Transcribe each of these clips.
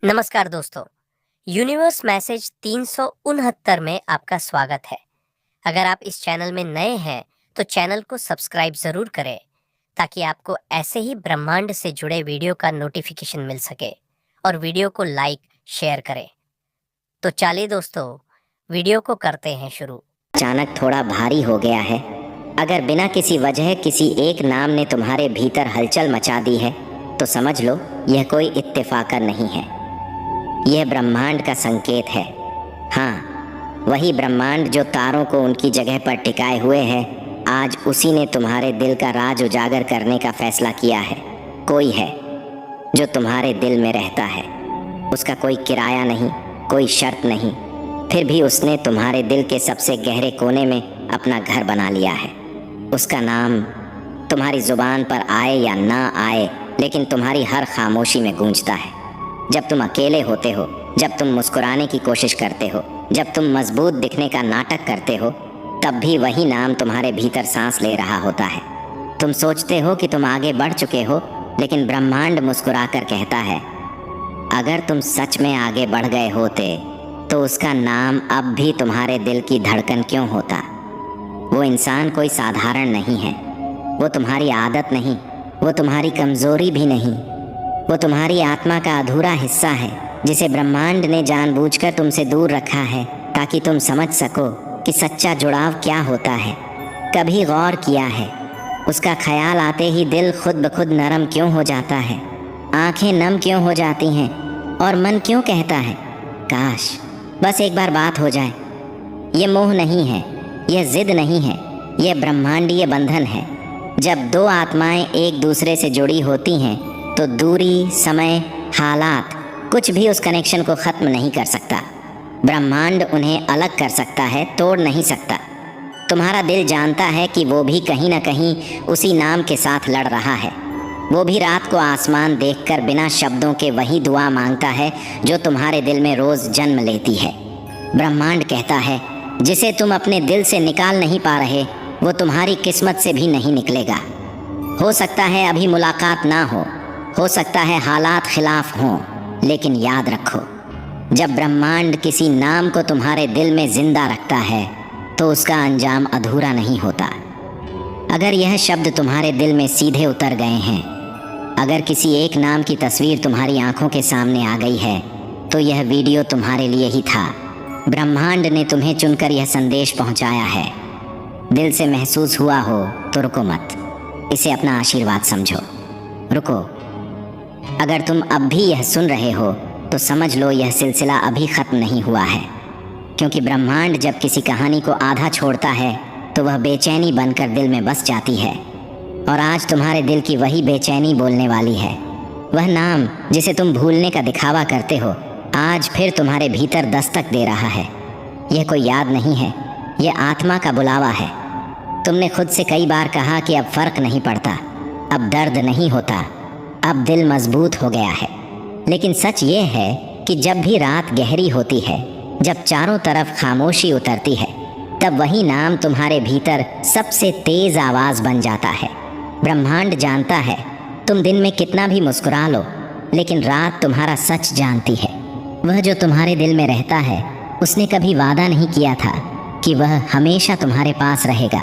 नमस्कार दोस्तों। Universe message 369 में आपका स्वागत है। अगर आप इस चैनल में नए हैं तो चैनल को सब्सक्राइब ज़रूर करें ताकि आपको ऐसे ही ब्रह्मांड से जुड़े वीडियो का नोटिफिकेशन मिल सके और वीडियो को लाइक शेयर करें। तो चलिए दोस्तों, वीडियो को करते हैं शुरू। अचानक थोड़ा भारी हो गया है। अगर बिना किसी वजह किसी एक नाम ने तुम्हारे भीतर हलचल मचा दी है तो समझ लो यह कोई इत्तेफाकन नहीं है, यह ब्रह्मांड का संकेत है। हाँ, वही ब्रह्मांड जो तारों को उनकी जगह पर टिकाए हुए है, आज उसी ने तुम्हारे दिल का राज उजागर करने का फैसला किया है। कोई है जो तुम्हारे दिल में रहता है, उसका कोई किराया नहीं, कोई शर्त नहीं, फिर भी उसने तुम्हारे दिल के सबसे गहरे कोने में अपना घर बना लिया है। उसका नाम तुम्हारी जुबान पर आए या ना आए, लेकिन तुम्हारी हर खामोशी में गूंजता है। जब तुम अकेले होते हो, जब तुम मुस्कुराने की कोशिश करते हो, जब तुम मजबूत दिखने का नाटक करते हो, तब भी वही नाम तुम्हारे भीतर सांस ले रहा होता है। तुम सोचते हो कि तुम आगे बढ़ चुके हो, लेकिन ब्रह्मांड मुस्कुराकर कहता है, अगर तुम सच में आगे बढ़ गए होते तो उसका नाम अब भी तुम्हारे दिल की धड़कन क्यों होता। वो इंसान कोई साधारण नहीं है, वो तुम्हारी आदत नहीं, वो तुम्हारी कमजोरी भी नहीं, वो तुम्हारी आत्मा का अधूरा हिस्सा है जिसे ब्रह्मांड ने जानबूझकर तुमसे दूर रखा है ताकि तुम समझ सको कि सच्चा जुड़ाव क्या होता है। कभी गौर किया है, उसका ख्याल आते ही दिल खुद ब खुद नरम क्यों हो जाता है, आंखें नम क्यों हो जाती हैं और मन क्यों कहता है, काश बस एक बार बात हो जाए। ये मोह नहीं है, यह जिद नहीं है, यह ब्रह्मांडीय बंधन है। जब दो आत्माएं एक दूसरे से जुड़ी होती हैं तो दूरी, समय, हालात कुछ भी उस कनेक्शन को ख़त्म नहीं कर सकता। ब्रह्मांड उन्हें अलग कर सकता है, तोड़ नहीं सकता। तुम्हारा दिल जानता है कि वो भी कहीं ना कहीं उसी नाम के साथ लड़ रहा है। वो भी रात को आसमान देखकर बिना शब्दों के वही दुआ मांगता है जो तुम्हारे दिल में रोज़ जन्म लेती है। ब्रह्मांड कहता है, जिसे तुम अपने दिल से निकाल नहीं पा रहे वो तुम्हारी किस्मत से भी नहीं निकलेगा। हो सकता है अभी मुलाकात ना हो सकता है हालात खिलाफ हों, लेकिन याद रखो, जब ब्रह्मांड किसी नाम को तुम्हारे दिल में जिंदा रखता है तो उसका अंजाम अधूरा नहीं होता। अगर यह शब्द तुम्हारे दिल में सीधे उतर गए हैं, अगर किसी एक नाम की तस्वीर तुम्हारी आंखों के सामने आ गई है, तो यह वीडियो तुम्हारे लिए ही था। ब्रह्मांड ने तुम्हें चुनकर यह संदेश पहुंचाया है। दिल से महसूस हुआ हो तो रुको मत, इसे अपना आशीर्वाद समझो। रुको, अगर तुम अब भी यह सुन रहे हो तो समझ लो यह सिलसिला अभी ख़त्म नहीं हुआ है, क्योंकि ब्रह्मांड जब किसी कहानी को आधा छोड़ता है तो वह बेचैनी बनकर दिल में बस जाती है। और आज तुम्हारे दिल की वही बेचैनी बोलने वाली है। वह नाम जिसे तुम भूलने का दिखावा करते हो, आज फिर तुम्हारे भीतर दस्तक दे रहा है। यह कोई याद नहीं है, यह आत्मा का बुलावा है। तुमने खुद से कई बार कहा कि अब फ़र्क नहीं पड़ता, अब दर्द नहीं होता, अब दिल मजबूत हो गया है। लेकिन सच ये है कि जब भी रात गहरी होती है, जब चारों तरफ खामोशी उतरती है, तब वही नाम तुम्हारे भीतर सबसे तेज़ आवाज़ बन जाता है। ब्रह्मांड जानता है तुम दिन में कितना भी मुस्कुरा लो, लेकिन रात तुम्हारा सच जानती है। वह जो तुम्हारे दिल में रहता है, उसने कभी वादा नहीं किया था कि वह हमेशा तुम्हारे पास रहेगा,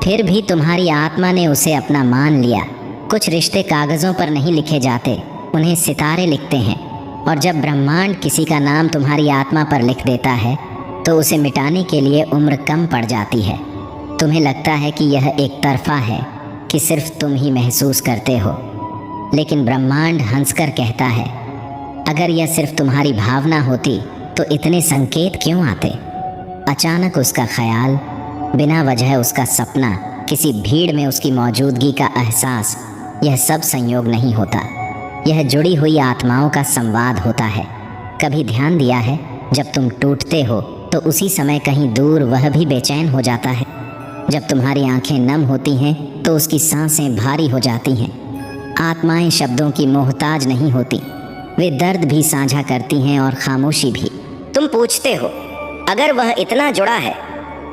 फिर भी तुम्हारी आत्मा ने उसे अपना मान लिया। कुछ रिश्ते कागज़ों पर नहीं लिखे जाते, उन्हें सितारे लिखते हैं। और जब ब्रह्मांड किसी का नाम तुम्हारी आत्मा पर लिख देता है तो उसे मिटाने के लिए उम्र कम पड़ जाती है। तुम्हें लगता है कि यह एक तरफा है, कि सिर्फ तुम ही महसूस करते हो, लेकिन ब्रह्मांड हंसकर कहता है, अगर यह सिर्फ तुम्हारी भावना होती तो इतने संकेत क्यों आते। अचानक उसका ख्याल, बिना वजह उसका सपना, किसी भीड़ में उसकी मौजूदगी का एहसास, यह सब संयोग नहीं होता, यह जुड़ी हुई आत्माओं का संवाद होता है। कभी ध्यान दिया है, जब तुम टूटते हो तो उसी समय कहीं दूर वह भी बेचैन हो जाता है। जब तुम्हारी आंखें नम होती हैं तो उसकी सांसें भारी हो जाती हैं। आत्माएं शब्दों की मोहताज नहीं होती, वे दर्द भी साझा करती हैं और खामोशी भी। तुम पूछते हो, अगर वह इतना जुड़ा है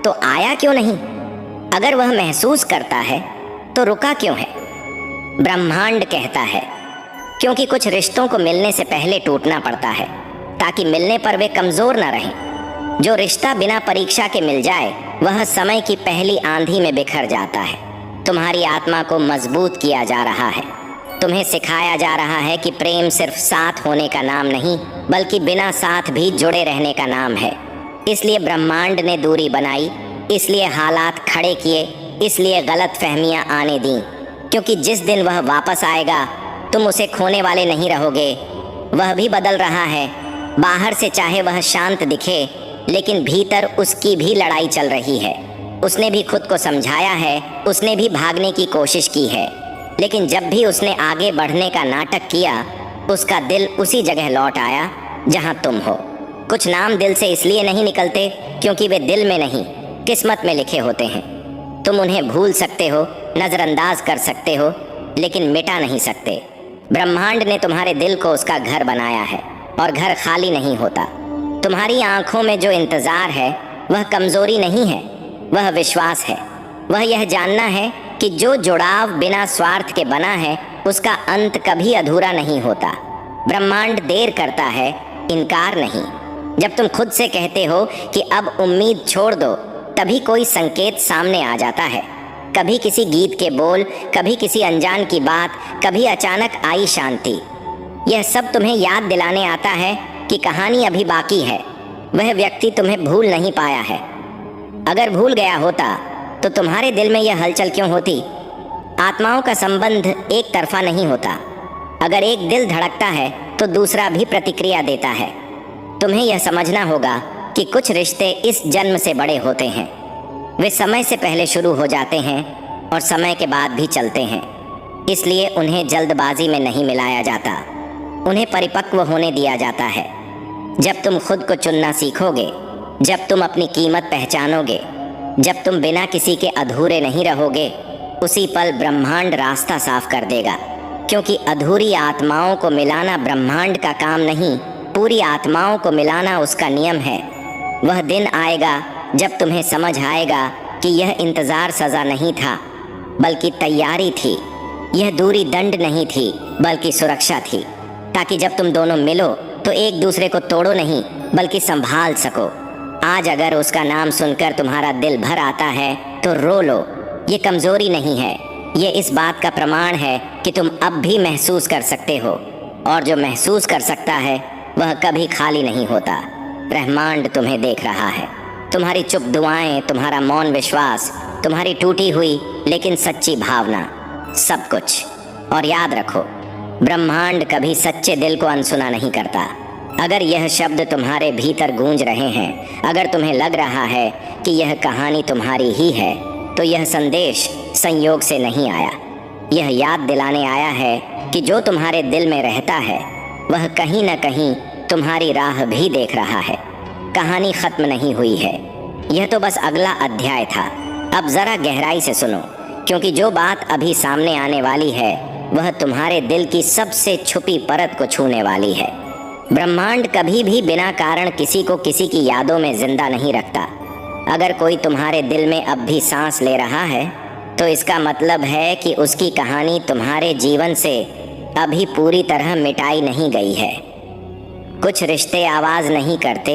तो आया क्यों नहीं? अगर वह महसूस करता है तो रुका क्यों है? ब्रह्मांड कहता है क्योंकि कुछ रिश्तों को मिलने से पहले टूटना पड़ता है ताकि मिलने पर वे कमजोर न रहें। जो रिश्ता बिना परीक्षा के मिल जाए वह समय की पहली आंधी में बिखर जाता है। तुम्हारी आत्मा को मजबूत किया जा रहा है। तुम्हें सिखाया जा रहा है कि प्रेम सिर्फ साथ होने का नाम नहीं बल्कि बिना साथ भी जुड़े रहने का नाम है। इसलिए ब्रह्मांड ने दूरी बनाई, इसलिए हालात खड़े किए, इसलिए गलत फहमियाँ आने दी, क्योंकि जिस दिन वह वापस आएगा तुम उसे खोने वाले नहीं रहोगे। वह भी बदल रहा है। बाहर से चाहे वह शांत दिखे लेकिन भीतर उसकी भी लड़ाई चल रही है। उसने भी खुद को समझाया है, उसने भी भागने की कोशिश की है, लेकिन जब भी उसने आगे बढ़ने का नाटक किया उसका दिल उसी जगह लौट आया जहां तुम हो। कुछ नाम दिल से इसलिए नहीं निकलते क्योंकि वे दिल में नहीं किस्मत में लिखे होते हैं। तुम उन्हें भूल सकते हो, नज़रअंदाज कर सकते हो, लेकिन मिटा नहीं सकते। ब्रह्मांड ने तुम्हारे दिल को उसका घर बनाया है और घर खाली नहीं होता। तुम्हारी आंखों में जो इंतज़ार है वह कमज़ोरी नहीं है, वह विश्वास है। वह यह जानना है कि जो जुड़ाव बिना स्वार्थ के बना है उसका अंत कभी अधूरा नहीं होता। ब्रह्मांड देर करता है, इनकार नहीं। जब तुम खुद से कहते हो कि अब उम्मीद छोड़ दो, तभी कोई संकेत सामने आ जाता है। कभी किसी गीत के बोल, कभी किसी अनजान की बात, कभी अचानक आई शांति। यह सब तुम्हें याद दिलाने आता है कि कहानी अभी बाकी है। वह व्यक्ति तुम्हें भूल नहीं पाया है। अगर भूल गया होता तो तुम्हारे दिल में यह हलचल क्यों होती? आत्माओं का संबंध एक तरफा नहीं होता। अगर एक दिल धड़कता है तो दूसरा भी प्रतिक्रिया देता है। तुम्हें यह समझना होगा कि कुछ रिश्ते इस जन्म से बड़े होते हैं। वे समय से पहले शुरू हो जाते हैं और समय के बाद भी चलते हैं। इसलिए उन्हें जल्दबाजी में नहीं मिलाया जाता, उन्हें परिपक्व होने दिया जाता है। जब तुम खुद को चुनना सीखोगे, जब तुम अपनी कीमत पहचानोगे, जब तुम बिना किसी के अधूरे नहीं रहोगे, उसी पल ब्रह्मांड रास्ता साफ कर देगा। क्योंकि अधूरी आत्माओं को मिलाना ब्रह्मांड का काम नहीं, पूरी आत्माओं को मिलाना उसका नियम है। वह दिन आएगा जब तुम्हें समझ आएगा कि यह इंतज़ार सज़ा नहीं था बल्कि तैयारी थी। यह दूरी दंड नहीं थी बल्कि सुरक्षा थी, ताकि जब तुम दोनों मिलो तो एक दूसरे को तोड़ो नहीं बल्कि संभाल सको। आज अगर उसका नाम सुनकर तुम्हारा दिल भर आता है तो रो लो। ये कमज़ोरी नहीं है, ये इस बात का प्रमाण है कि तुम अब भी महसूस कर सकते हो, और जो महसूस कर सकता है वह कभी खाली नहीं होता। ब्रह्मांड तुम्हें देख रहा है, तुम्हारी चुप दुआएं, तुम्हारा मौन विश्वास, तुम्हारी टूटी हुई लेकिन सच्ची भावना, सब कुछ। और याद रखो, ब्रह्मांड कभी सच्चे दिल को अनसुना नहीं करता। अगर यह शब्द तुम्हारे भीतर गूंज रहे हैं, अगर तुम्हें लग रहा है कि यह कहानी तुम्हारी ही है, तो यह संदेश संयोग से नहीं आया। यह याद दिलाने आया है कि जो तुम्हारे दिल में रहता है वह कहीं न कहीं तुम्हारी राह भी देख रहा है। कहानी खत्म नहीं हुई है, यह तो बस अगला अध्याय था। अब ज़रा गहराई से सुनो, क्योंकि जो बात अभी सामने आने वाली है वह तुम्हारे दिल की सबसे छुपी परत को छूने वाली है। ब्रह्मांड कभी भी बिना कारण किसी को किसी की यादों में जिंदा नहीं रखता। अगर कोई तुम्हारे दिल में अब भी सांस ले रहा है तो इसका मतलब है कि उसकी कहानी तुम्हारे जीवन से अभी पूरी तरह मिटाई नहीं गई है। कुछ रिश्ते आवाज़ नहीं करते,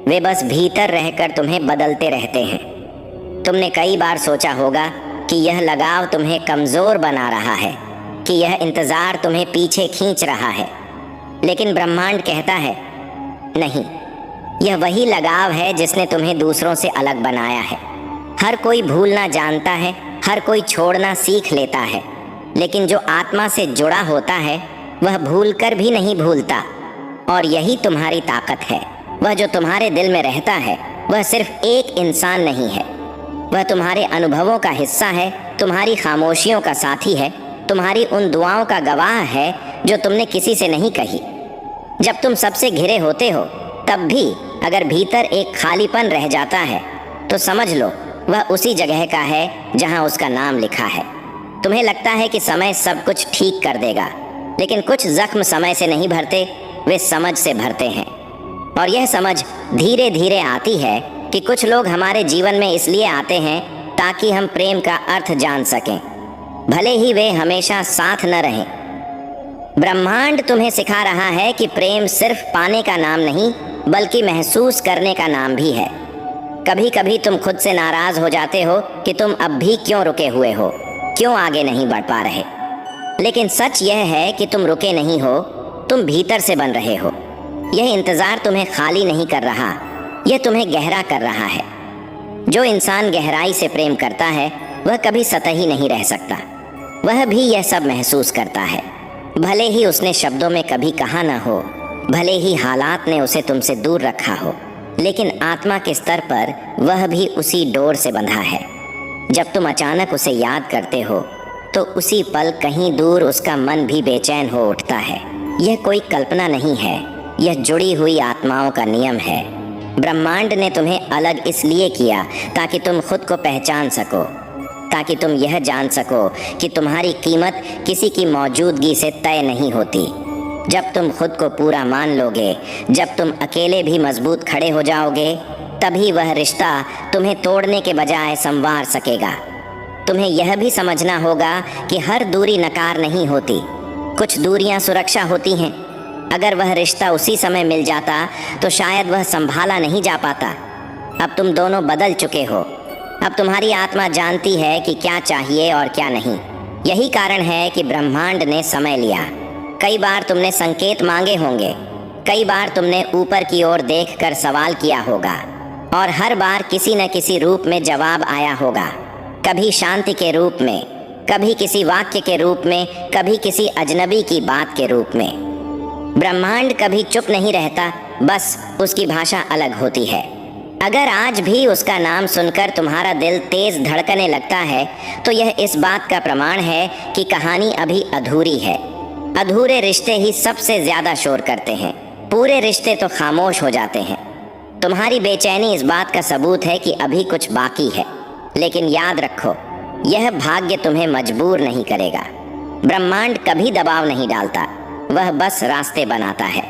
वे बस भीतर रहकर तुम्हें बदलते रहते हैं। तुमने कई बार सोचा होगा कि यह लगाव तुम्हें कमज़ोर बना रहा है, कि यह इंतज़ार तुम्हें पीछे खींच रहा है, लेकिन ब्रह्मांड कहता है नहीं, यह वही लगाव है जिसने तुम्हें दूसरों से अलग बनाया है। हर कोई भूलना जानता है, हर कोई छोड़ना सीख लेता है, लेकिन जो आत्मा से जुड़ा होता है वह भूल कर भी नहीं भूलता। और यही तुम्हारी ताकत है। वह जो तुम्हारे दिल में रहता है वह सिर्फ एक इंसान नहीं है, वह तुम्हारे अनुभवों का हिस्सा है, तुम्हारी खामोशियों का साथी है, तुम्हारी उन दुआओं का गवाह है जो तुमने किसी से नहीं कही। जब तुम सबसे घिरे होते हो तब भी अगर भीतर एक खालीपन रह जाता है तो समझ लो वह उसी जगह का है जहां उसका नाम लिखा है। तुम्हें लगता है कि समय सब कुछ ठीक कर देगा, लेकिन कुछ जख्म समय से नहीं भरते, वे समझ से भरते हैं। और यह समझ धीरे धीरे आती है कि कुछ लोग हमारे जीवन में इसलिए आते हैं ताकि हम प्रेम का अर्थ जान सकें, भले ही वे हमेशा साथ न रहें। ब्रह्मांड तुम्हें सिखा रहा है कि प्रेम सिर्फ पाने का नाम नहीं बल्कि महसूस करने का नाम भी है। कभी कभी तुम खुद से नाराज हो जाते हो कि तुम अब भी क्यों रुके हुए हो, क्यों आगे नहीं बढ़ पा रहे। लेकिन सच यह है कि तुम रुके नहीं हो, तुम भीतर से बन रहे हो। यह इंतजार तुम्हें खाली नहीं कर रहा, यह तुम्हें गहरा कर रहा है। जो इंसान गहराई से प्रेम करता है वह कभी सतही नहीं रह सकता। वह भी यह सब महसूस करता है, भले ही उसने शब्दों में कभी कहा ना हो, भले ही हालात ने उसे तुमसे दूर रखा हो, लेकिन आत्मा के स्तर पर वह भी उसी डोर से बंधा है। जब तुम अचानक उसे याद करते हो तो उसी पल कहीं दूर उसका मन भी बेचैन हो उठता है। यह कोई कल्पना नहीं है, यह जुड़ी हुई आत्माओं का नियम है। ब्रह्मांड ने तुम्हें अलग इसलिए किया ताकि तुम खुद को पहचान सको, ताकि तुम यह जान सको कि तुम्हारी कीमत किसी की मौजूदगी से तय नहीं होती। जब तुम खुद को पूरा मान लोगे, जब तुम अकेले भी मजबूत खड़े हो जाओगे, तभी वह रिश्ता तुम्हें तोड़ने के बजाय संवार सकेगा। तुम्हें यह भी समझना होगा कि हर दूरी नकार नहीं होती, कुछ दूरियां सुरक्षा होती हैं। अगर वह रिश्ता उसी समय मिल जाता तो शायद वह संभाला नहीं जा पाता। अब तुम दोनों बदल चुके हो, अब तुम्हारी आत्मा जानती है कि क्या चाहिए और क्या नहीं। यही कारण है कि ब्रह्मांड ने समय लिया। कई बार तुमने संकेत मांगे होंगे, कई बार तुमने ऊपर की ओर देखकर सवाल किया होगा, और हर बार किसी न किसी रूप में जवाब आया होगा। कभी शांति के रूप में, कभी किसी वाक्य के रूप में, कभी किसी अजनबी की बात के रूप में। ब्रह्मांड कभी चुप नहीं रहता, बस उसकी भाषा अलग होती है। अगर आज भी उसका नाम सुनकर तुम्हारा दिल तेज धड़कने लगता है तो यह इस बात का प्रमाण है कि कहानी अभी अधूरी है। अधूरे रिश्ते ही सबसे ज्यादा शोर करते हैं, पूरे रिश्ते तो खामोश हो जाते हैं। तुम्हारी बेचैनी इस बात का सबूत है कि अभी कुछ बाकी है। लेकिन याद रखो, यह भाग्य तुम्हें मजबूर नहीं करेगा। ब्रह्मांड कभी दबाव नहीं डालता, वह बस रास्ते बनाता है।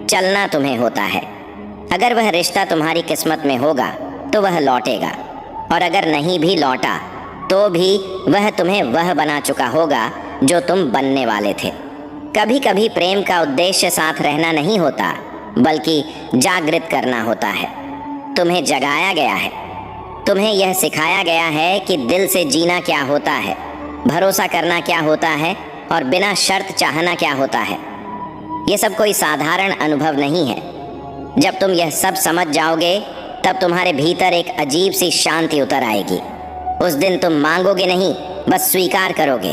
चलना तुम्हें होता है। अगर वह रिश्ता तुम्हारी किस्मत में होगा तो वह लौटेगा, और अगर नहीं भी लौटा तो भी वह तुम्हें वह बना चुका होगा जो तुम बनने वाले थे। कभी कभी प्रेम का उद्देश्य साथ रहना नहीं होता, बल्कि जागृत करना होता है। तुम्हें जगाया गया है, तुम्हें यह सिखाया गया है कि दिल से जीना क्या होता है, भरोसा करना क्या होता है, और बिना शर्त चाहना क्या होता है। यह सब कोई साधारण अनुभव नहीं है। जब तुम यह सब समझ जाओगे तब तुम्हारे भीतर एक अजीब सी शांति उतर आएगी। उस दिन तुम मांगोगे नहीं, बस स्वीकार करोगे,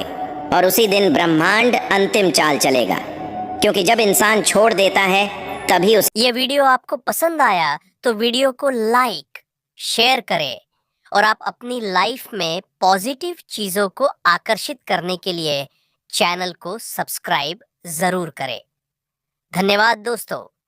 और उसी दिन ब्रह्मांड अंतिम चाल चलेगा। क्योंकि जब इंसान छोड़ देता है तभी ये वीडियो आपको पसंद आया तो वीडियो को लाइक, शेयर करें, और आप अपनी लाइफ में पॉजिटिव चीजों को आकर्षित करने के लिए चैनल को सब्सक्राइब जरूर करें। धन्यवाद दोस्तों।